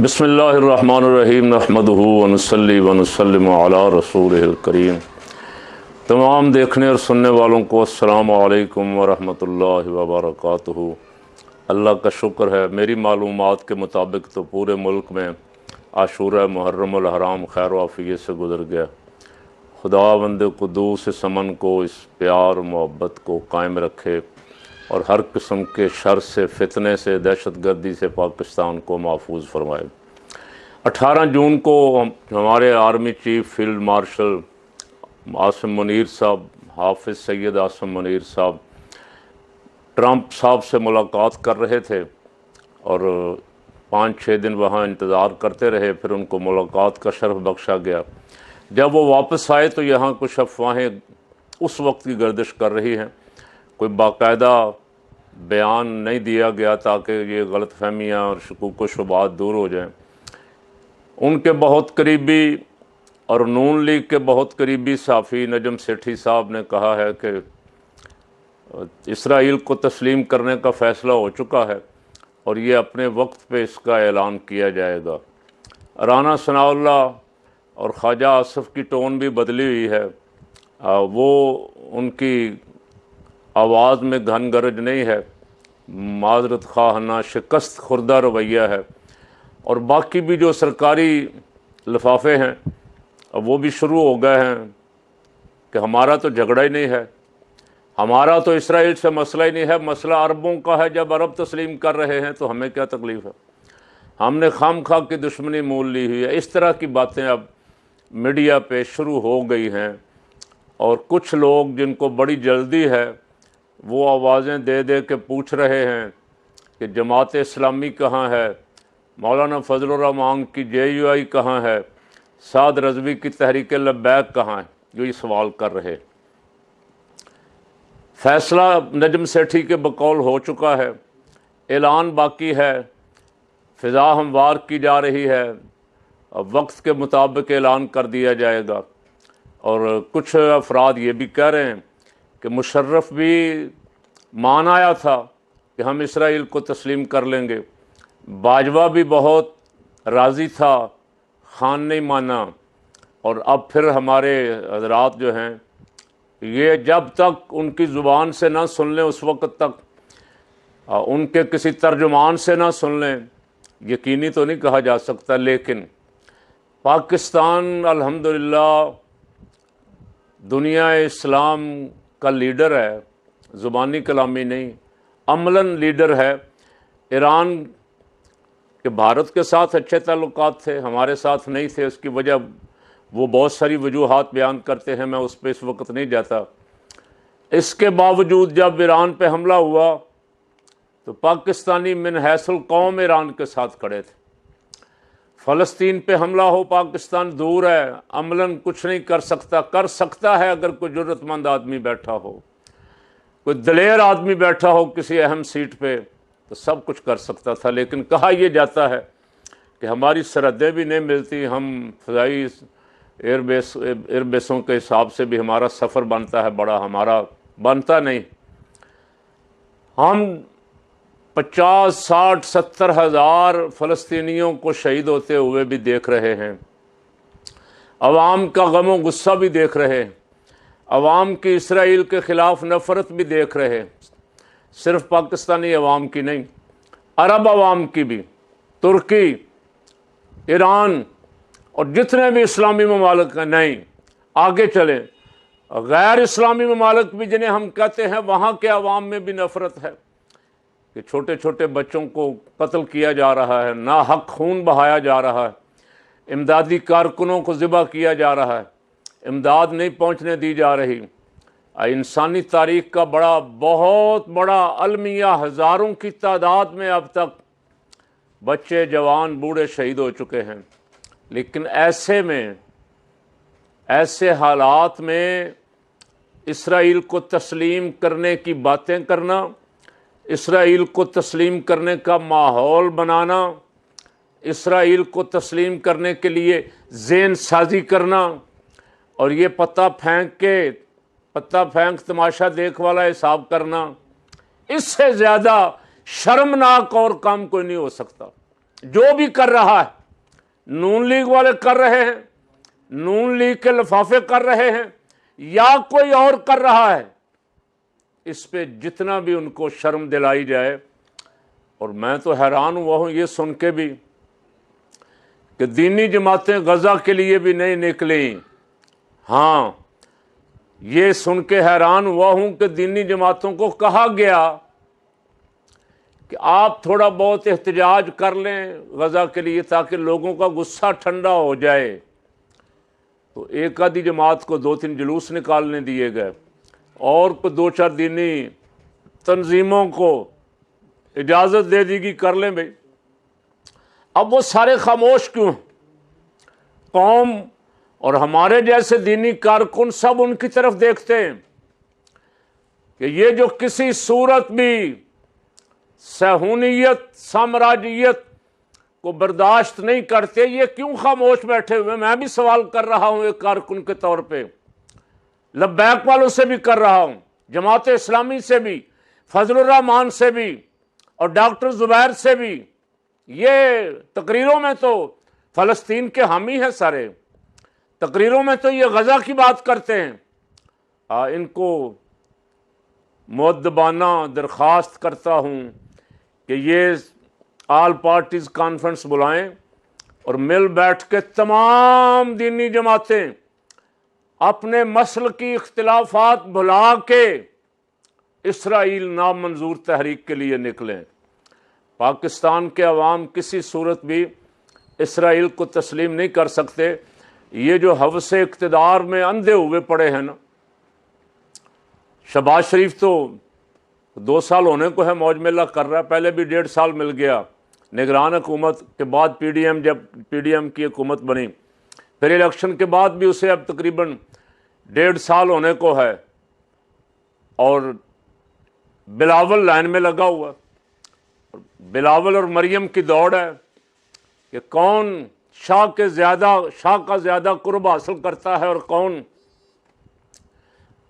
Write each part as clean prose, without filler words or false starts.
بسم اللہ الرحمن الرحیم نحمدہ ونصلی ونسلم علی رسولہ الکریم۔ تمام دیکھنے اور سننے والوں کو السلام علیکم ورحمۃ اللہ وبرکاتہ۔ اللہ کا شکر ہے، میری معلومات کے مطابق تو پورے ملک میں عاشورہ محرم الحرام خیر و عافیت سے گزر گیا۔ خداوند قدوس اس امن کو، اس پیار و محبت کو قائم رکھے اور ہر قسم کے شر سے، فتنے سے، دہشت گردی سے پاکستان کو محفوظ فرمائے۔ 18 جون کو ہمارے army chief field marshal Asim Munir صاحب، حافظ سید عاصم منیر صاحب ٹرمپ صاحب سے ملاقات کر رہے تھے اور 5-6 دن وہاں انتظار کرتے رہے، پھر ان کو ملاقات کا شرف بخشا گیا۔ جب وہ واپس آئے تو یہاں کچھ افواہیں اس وقت کی گردش کر رہی ہیں، کوئی باقاعدہ بیان نہیں دیا گیا تاکہ یہ غلط فہمیاں اور شکوک و شبہات دور ہو جائیں۔ ان کے بہت قریبی اور نون لیگ کے بہت قریبی صحافی نجم سیٹھی صاحب نے کہا ہے کہ اسرائیل کو تسلیم کرنے کا فیصلہ ہو چکا ہے اور یہ اپنے وقت پہ اس کا اعلان کیا جائے گا۔ رانا ثناء اللہ اور خواجہ آصف کی ٹون بھی بدلی ہوئی ہے، وہ ان کی آواز میں گھن گرج نہیں ہے، معذرت خواہانہ شکست خوردہ رویہ ہے، اور باقی بھی جو سرکاری لفافے ہیں وہ بھی شروع ہو گئے ہیں کہ ہمارا تو جھگڑا ہی نہیں ہے، ہمارا تو اسرائیل سے مسئلہ ہی نہیں ہے، مسئلہ عربوں کا ہے، جب عرب تسلیم کر رہے ہیں تو ہمیں کیا تکلیف ہے، ہم نے خام خواہ کی دشمنی مول لی ہوئی ہے۔ اس طرح کی باتیں اب میڈیا پہ شروع ہو گئی ہیں، اور کچھ لوگ جن کو بڑی جلدی ہے وہ آوازیں دے دے کے پوچھ رہے ہیں کہ جماعت اسلامی کہاں ہے، مولانا فضل الرحمان کی JUI کہاں ہے، سعد رضوی کی تحریک لبیک کہاں ہے، جو یہ سوال کر رہے۔ فیصلہ نجم سیٹھی کے بقول ہو چکا ہے، اعلان باقی ہے، فضا ہموار کی جا رہی ہے، وقت کے مطابق اعلان کر دیا جائے گا۔ اور کچھ افراد یہ بھی کہہ رہے ہیں کہ مشرف بھی مان آیا تھا کہ ہم اسرائیل کو تسلیم کر لیں گے، باجوہ بھی بہت راضی تھا، خان نہیں مانا، اور اب پھر ہمارے حضرات جو ہیں یہ جب تک ان کی زبان سے نہ سن لیں اس وقت تک ان کے کسی ترجمان سے نہ سن لیں، یقینی تو نہیں کہا جا سکتا، لیکن پاکستان الحمدللہ دنیا اسلام کا لیڈر ہے، زبانی کلامی نہیں، عملاً لیڈر ہے۔ ایران کے بھارت کے ساتھ اچھے تعلقات تھے، ہمارے ساتھ نہیں تھے، اس کی وجہ وہ بہت ساری وجوہات بیان کرتے ہیں، میں اس پہ اس وقت نہیں جاتا۔ اس کے باوجود جب ایران پہ حملہ ہوا تو پاکستانی من حیث القوم ایران کے ساتھ کھڑے تھے۔ فلسطین پہ حملہ ہو، پاکستان دور ہے، عملاً کچھ نہیں کر سکتا، کر سکتا ہے اگر کوئی جرأت مند آدمی بیٹھا ہو، کوئی دلیر آدمی بیٹھا ہو کسی اہم سیٹ پہ تو سب کچھ کر سکتا تھا، لیکن کہا یہ جاتا ہے کہ ہماری سرحدیں بھی نہیں ملتی، ہم فضائی ایئر بیسوں کے حساب سے بھی ہمارا سفر بنتا ہے بڑا، ہمارا بنتا نہیں۔ ہم 50، 60، 70 ہزار فلسطینیوں کو شہید ہوتے ہوئے بھی دیکھ رہے ہیں، عوام کا غم و غصہ بھی دیکھ رہے ہیں، عوام کی اسرائیل کے خلاف نفرت بھی دیکھ رہے ہیں، صرف پاکستانی عوام کی نہیں، عرب عوام کی بھی، ترکی، ایران اور جتنے بھی اسلامی ممالک ہیں، نہیں آگے چلیں، غیر اسلامی ممالک بھی جنہیں ہم کہتے ہیں وہاں کے عوام میں بھی نفرت ہے کہ چھوٹے چھوٹے بچوں کو قتل کیا جا رہا ہے، ناحق خون بہایا جا رہا ہے، امدادی کارکنوں کو ذبح کیا جا رہا ہے، امداد نہیں پہنچنے دی جا رہی۔ انسانی تاریخ کا بہت بڑا المیہ، ہزاروں کی تعداد میں اب تک بچے، جوان، بوڑھے شہید ہو چکے ہیں، لیکن ایسے حالات میں اسرائیل کو تسلیم کرنے کی باتیں کرنا، اسرائیل کو تسلیم کرنے کا ماحول بنانا، اسرائیل کو تسلیم کرنے کے لیے ذہن سازی کرنا، اور یہ پتہ پھینک تماشا دیکھ والا حساب کرنا، اس سے زیادہ شرمناک اور کام کوئی نہیں ہو سکتا۔ جو بھی کر رہا ہے، نون لیگ والے کر رہے ہیں، نون لیگ کے لفافے کر رہے ہیں، یا کوئی اور کر رہا ہے، اس پہ جتنا بھی ان کو شرم دلائی جائے۔ اور میں تو حیران ہوا ہوں یہ سن کے بھی کہ دینی جماعتیں غزہ کے لیے بھی نہیں نکلیں۔ ہاں، یہ سن کے حیران ہوا ہوں کہ دینی جماعتوں کو کہا گیا کہ آپ تھوڑا بہت احتجاج کر لیں غزہ کے لیے تاکہ لوگوں کا غصہ ٹھنڈا ہو جائے، تو ایک آدھی جماعت کو 2-3 جلوس نکالنے دیے گئے، اور کو 2-4 دینی تنظیموں کو اجازت دے دی گی کر لیں بھائی۔ اب وہ سارے خاموش کیوں ہیں؟ قوم اور ہمارے جیسے دینی کارکن سب ان کی طرف دیکھتے ہیں کہ یہ جو کسی صورت بھی صہیونیت، سامراجیت کو برداشت نہیں کرتے، یہ کیوں خاموش بیٹھے ہوئے؟ میں بھی سوال کر رہا ہوں ایک کارکن کے طور پہ، لبیک والوں سے بھی کر رہا ہوں، جماعت اسلامی سے بھی، فضل الرحمان سے بھی، اور ڈاکٹر زبیر سے بھی۔ یہ تقریروں میں تو فلسطین کے حامی ہیں سارے، تقریروں میں تو یہ غزہ کی بات کرتے ہیں۔ ان کو مؤدبانہ درخواست کرتا ہوں کہ یہ آل پارٹیز کانفرنس بلائیں اور مل بیٹھ کے تمام دینی جماعتیں اپنے مسل کی اختلافات بھلا کے اسرائیل نامنظور تحریک کے لیے نکلیں۔ پاکستان کے عوام کسی صورت بھی اسرائیل کو تسلیم نہیں کر سکتے۔ یہ جو ہوس اقتدار میں اندھے ہوئے پڑے ہیں نا، شہباز شریف تو 2 سال ہونے کو ہے موج میلہ کر رہا ہے، پہلے بھی 1.5 سال مل گیا نگران حکومت کے بعد، جب پی ڈی ایم کی حکومت بنی، پھر الیکشن کے بعد بھی اسے اب تقریباً 1.5 سال ہونے کو ہے، اور بلاول لائن میں لگا ہوا۔ بلاول اور مریم کی دوڑ ہے کہ کون شاہ کا زیادہ قرب حاصل کرتا ہے اور کون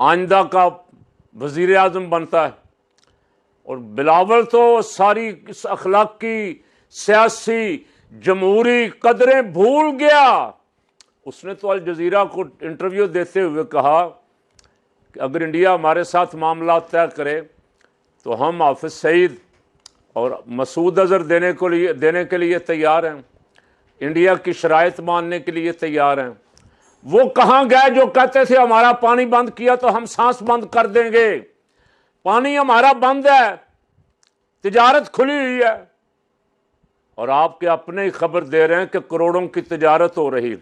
آئندہ کا وزیر اعظم بنتا ہے۔ اور بلاول تو ساری اس اخلاقی، سیاسی، جمہوری قدریں بھول گیا۔ اس نے تو الجزیرہ کو انٹرویو دیتے ہوئے کہا کہ اگر انڈیا ہمارے ساتھ معاملات طے کرے تو ہم حافظ سعید اور مسعود اظہر دینے کے لیے تیار ہیں، انڈیا کی شرائط ماننے کے لیے تیار ہیں۔ وہ کہاں گئے جو کہتے تھے ہمارا پانی بند کیا تو ہم سانس بند کر دیں گے؟ پانی ہمارا بند ہے، تجارت کھلی ہوئی ہے، اور آپ کے اپنے ہی خبر دے رہے ہیں کہ کروڑوں کی تجارت ہو رہی۔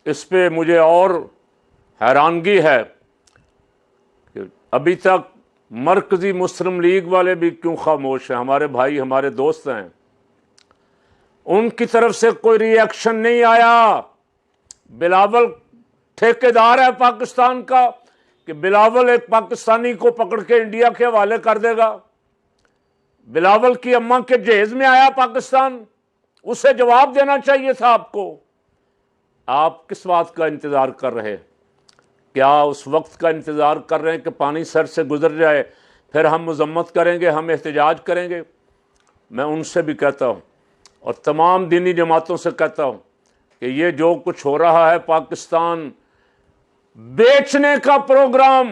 اس پہ مجھے اور حیرانگی ہے کہ ابھی تک مرکزی مسلم لیگ والے بھی کیوں خاموش ہیں؟ ہمارے بھائی، ہمارے دوست ہیں، ان کی طرف سے کوئی ری ایکشن نہیں آیا۔ بلاول ٹھیکیدار ہے پاکستان کا کہ بلاول ایک پاکستانی کو پکڑ کے انڈیا کے حوالے کر دے گا؟ بلاول کی اماں کے جہیز میں آیا پاکستان، اسے جواب دینا چاہیے تھا آپ کو۔ آپ کس بات کا انتظار کر رہے؟ کیا اس وقت کا انتظار کر رہے ہیں کہ پانی سر سے گزر جائے پھر ہم مذمت کریں گے، ہم احتجاج کریں گے؟ میں ان سے بھی کہتا ہوں اور تمام دینی جماعتوں سے کہتا ہوں کہ یہ جو کچھ ہو رہا ہے، پاکستان بیچنے کا پروگرام،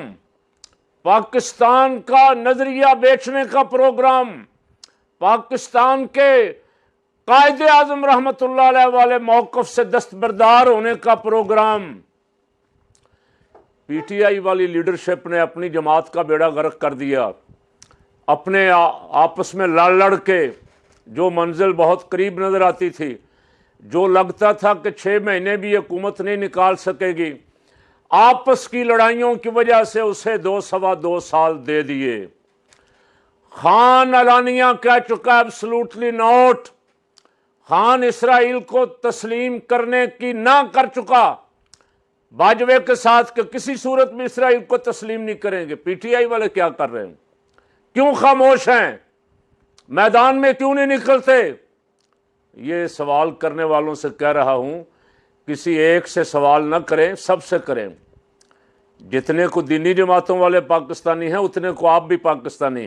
پاکستان کا نظریہ بیچنے کا پروگرام، پاکستان کے قائد اعظم رحمۃ اللہ علیہ والے موقف سے دستبردار ہونے کا پروگرام۔ پی ٹی آئی والی لیڈرشپ نے اپنی جماعت کا بیڑا غرق کر دیا، اپنے آپس میں لڑ کے جو منزل بہت قریب نظر آتی تھی، جو لگتا تھا کہ 6 مہینے بھی حکومت نہیں نکال سکے گی، آپس کی لڑائیوں کی وجہ سے اسے 2 سال دے دیے۔ خان علانیہ کہہ چکا ہے ایبسلوٹلی نوٹ، خان اسرائیل کو تسلیم کرنے کی نہ کر چکا باجوے کے ساتھ کہ کسی صورت میں اسرائیل کو تسلیم نہیں کریں گے۔ پی ٹی آئی والے کیا کر رہے ہیں؟ کیوں خاموش ہیں؟ میدان میں کیوں نہیں نکلتے؟ یہ سوال کرنے والوں سے کہہ رہا ہوں، کسی ایک سے سوال نہ کریں، سب سے کریں۔ جتنے کو دینی جماعتوں والے پاکستانی ہیں اتنے کو آپ بھی پاکستانی